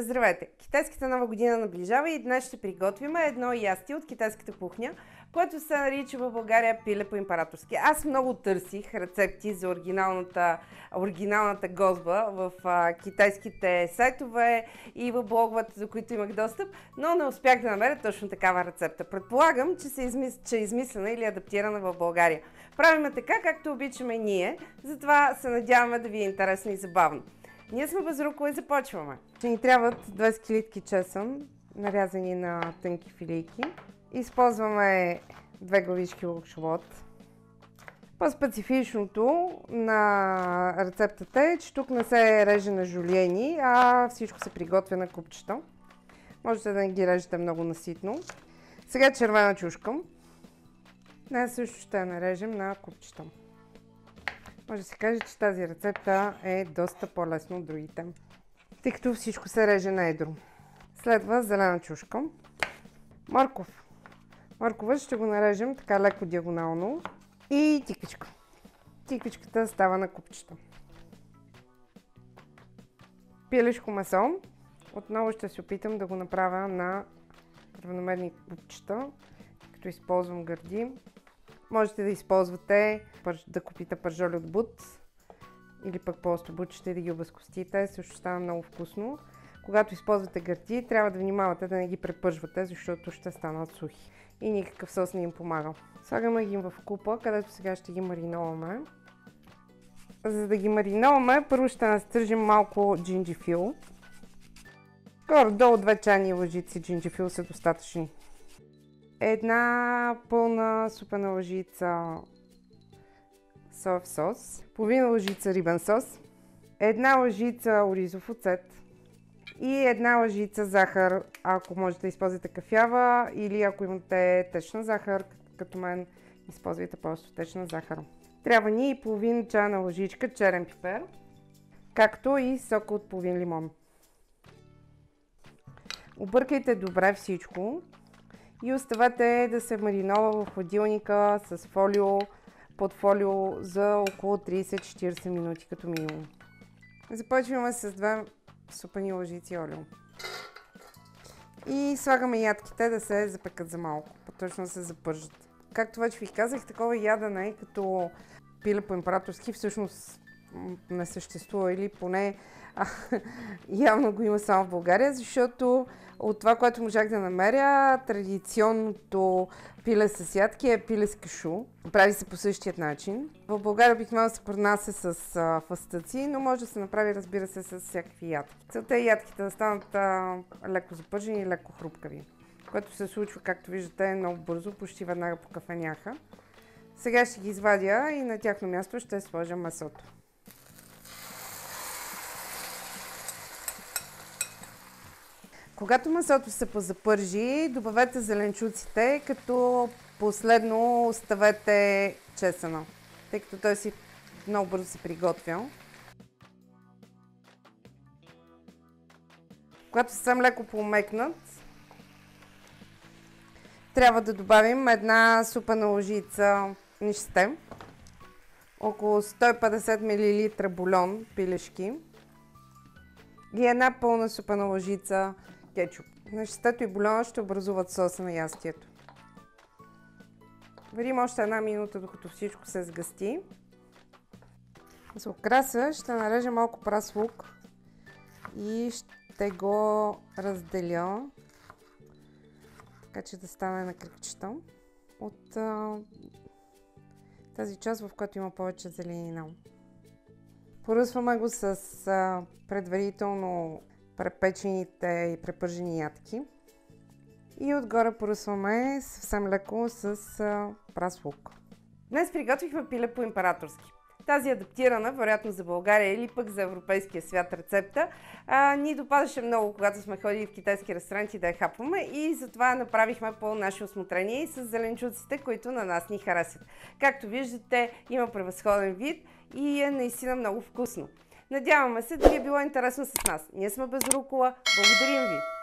Здравейте! Китайската нова година наближава и днес ще приготвим едно ястие от китайската кухня, което се нарича в България пиле по императорски. Аз много търсих рецепти за оригиналната гозба в китайските сайтове и в блоговете, за които имах достъп, но не успях да намеря точно такава рецепта. Предполагам, че е измислена или адаптирана в България. Правим така, както обичаме ние, затова се надяваме да ви е интересно и забавно. Ние сме Безрукова и започваме. Ще ни трябват 20 килитки чесън, нарязани на тънки филийки. Използваме 2 главички лук-шалот. По-специфичното на рецептата е, че тук не се реже на жулиени, а всичко се приготвя на купчета. Можете да не ги режете много наситно. Сега червена чушка. Днес също ще я нарежем на купчета. Може да се каже, че тази рецепта е доста по-лесна от другите, тъй като всичко се реже на едро. Следва зелена чушка. Морков. Моркова ще го нарежем така леко диагонално. И тиквичка. Тиквичката става на купчета. Пилешко месо. Отново ще се опитам да го направя на равномерни купчета, като използвам гърди. Можете да използвате, да купите пържоли от бут или пък просто бутчета и да ги обезкостите. Също става много вкусно. Когато използвате гърди, трябва да внимавате да не ги препържвате, защото ще станат сухи. И никакъв сос не им помага. Слагаме ги в купа, където сега ще ги мариноваме. За да ги мариноваме, първо ще настържим малко джинджифил. Горе-долу 2 чайни лъжици джинджифил са достатъчни. Една пълна супена лъжица соев сос, половина лъжица рибен сос, една лъжица оризов оцет и една лъжица захар, ако можете да използвате кафява, или ако имате течна захар, като мен, използвайте просто течна захар. Трябва ни и половин чайна лъжичка черен пипер, както и сока от половин лимон. Объркайте добре всичко и оставете да се маринова в хладилника с фолио, под фолио за около 30-40 минути като минимум. Започваме с 2 супени лъжици олио. И слагаме ядките да се запекат за малко, по-точно да се запържат. Както вече ви казах, такова ядене като пиле по императорски всъщност не съществува, или поне явно го има само в България, защото от това, което можах да намеря, традиционното пиле с ядки е пиле с кашу. Прави се по същия начин. В България обикновено се пренася с фастъци, но може да се направи, разбира се, с всякакви ядки. Целта е ядките да станат леко запържени и леко хрупкави, което се случва, както виждате, много бързо, почти веднага по кафеняха. Сега ще ги извадя и на тяхно място ще сложа месото. Когато месото се позапържи, добавете зеленчуците, като последно оставете чесъна, тъй като той си много бързо се приготвя. Когато съвсем леко поумекнат, трябва да добавим една супена лъжица ниште, около 150 мл бульон пилешки и една пълна супена лъжица кетчуп. Нещето и бульона ще образуват соса на ястието. Варим още 1 минута, докато всичко се сгъсти. За украса ще нарежа малко прас лук и ще го разделя, така че да стане на кръгчета от тази част, в която има повече зеленина. Поръсваме го с предварително препечените и препържени ядки и отгоре поръсваме съвсем леко с прас лук. Днес приготвихме пиле по императорски. Тази адаптирана, вероятно за България или пък за европейския свят рецепта, ни допадаше много, когато сме ходили в китайски ресторанти да я хапваме, и затова направихме по наше усмотрение и с зеленчуците, които на нас ни харесват. Както виждате, има превъзходен вид и е наистина много вкусно. Надяваме се да ви е било интересно с нас. Ние сме Безрукова. Благодарим ви!